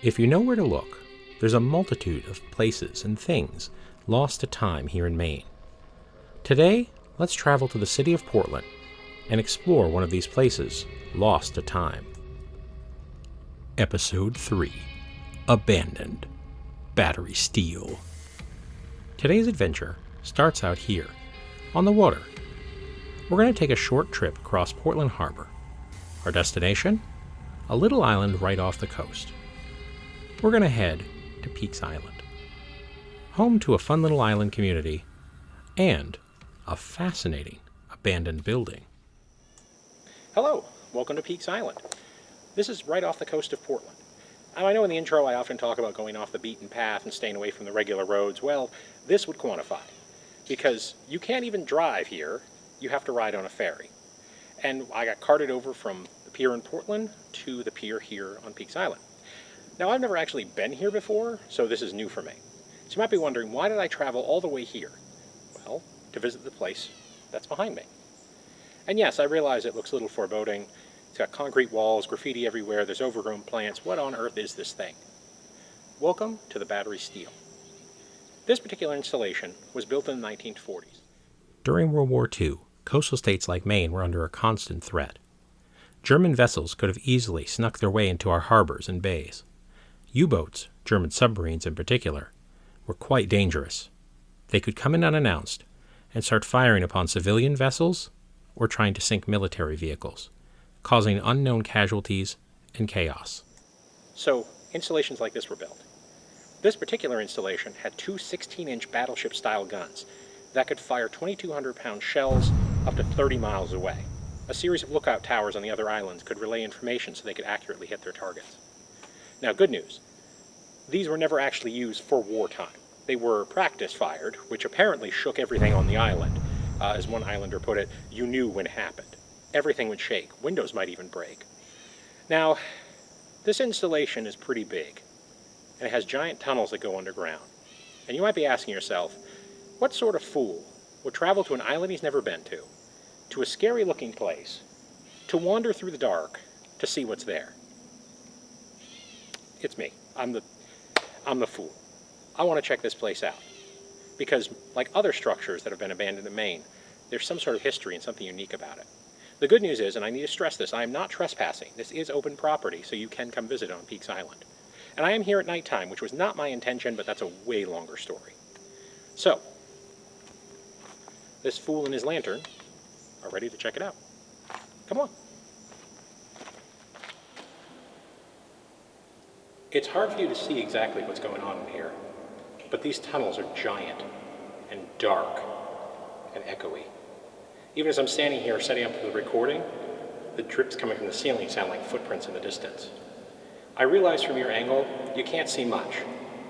If you know where to look, there's a multitude of places and things lost to time here in Maine. Today, let's travel to the city of Portland and explore one of these places lost to time. Episode 3: Abandoned. Battery Steele. Today's adventure starts out here, on the water. We're going to take a short trip across Portland Harbor. Our destination? A little island right off the coast. We're going to head to Peaks Island, home to a fun little island community and a fascinating abandoned building. Hello, welcome to Peaks Island. This is right off the coast of Portland. Now, I know in the intro I often talk about going off the beaten path and staying away from the regular roads. Well, this would quantify, because you can't even drive here. You have to ride on a ferry. And I got carted over from the pier in Portland to the pier here on Peaks Island. Now, I've never actually been here before, so this is new for me. So you might be wondering, why did I travel all the way here? Well, to visit the place that's behind me. And yes, I realize it looks a little foreboding. It's got concrete walls, graffiti everywhere, there's overgrown plants. What on earth is this thing? Welcome to the Battery Steele. This particular installation was built in the 1940s. During World War II, coastal states like Maine were under a constant threat. German vessels could have easily snuck their way into our harbors and bays. U-boats, German submarines in particular, were quite dangerous. They could come in unannounced and start firing upon civilian vessels or trying to sink military vehicles, causing unknown casualties and chaos. So, installations like this were built. This particular installation had two 16-inch battleship-style guns that could fire 2,200-pound shells up to 30 miles away. A series of lookout towers on the other islands could relay information so they could accurately hit their targets. Now, good news. These were never actually used for wartime. They were practice-fired, which apparently shook everything on the island. As one islander put it, you knew when it happened. Everything would shake. Windows might even break. Now, this installation is pretty big, and it has giant tunnels that go underground. And you might be asking yourself, what sort of fool would travel to an island he's never been to a scary-looking place, to wander through the dark, to see what's there? It's me. I'm the fool. I want to check this place out. Because, like other structures that have been abandoned in Maine, there's some sort of history and something unique about it. The good news is, and I need to stress this, I am not trespassing. This is open property, so you can come visit on Peaks Island. And I am here at nighttime, which was not my intention, but that's a way longer story. So, this fool and his lantern are ready to check it out. Come on. It's hard for you to see exactly what's going on in here, but these tunnels are giant and dark and echoey. Even as I'm standing here setting up for the recording, the drips coming from the ceiling sound like footprints in the distance. I realize from your angle, you can't see much,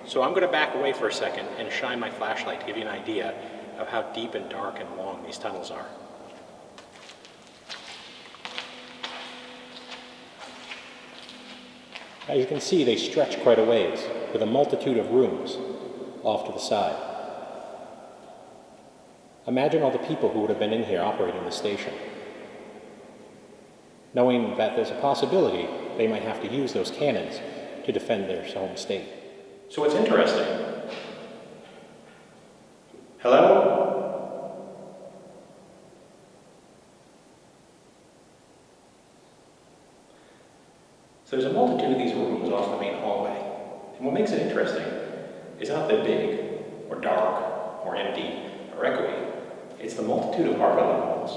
so I'm going to back away for a second and shine my flashlight to give you an idea of how deep and dark and long these tunnels are. As you can see, they stretch quite a ways, with a multitude of rooms off to the side. Imagine all the people who would have been in here operating the station. Knowing that there's a possibility they might have to use those cannons to defend their home state. So what's interesting? Hello? So there's a multitude of these rooms off the main hallway. And what makes it interesting is not that big, or dark, or empty, or echoey. It's the multitude of art elements.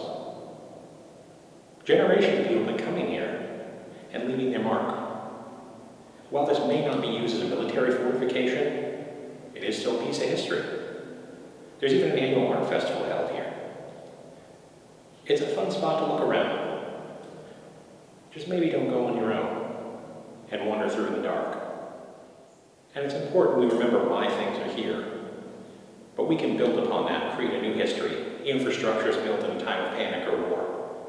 Generations of people have been coming here and leaving their mark. While this may not be used as a military fortification, it is still a piece of history. There's even an annual art festival held here. It's a fun spot to look around. Just maybe don't go on your own and wander through in the dark. And it's important we remember why things are here. But we can build upon that and create a new history. Infrastructures built in a time of panic or war.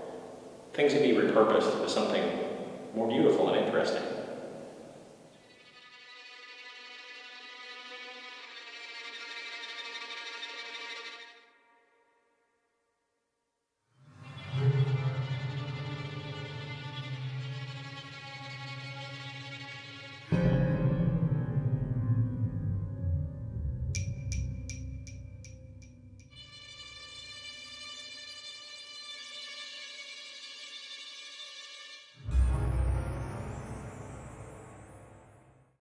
Things can be repurposed to something more beautiful and interesting.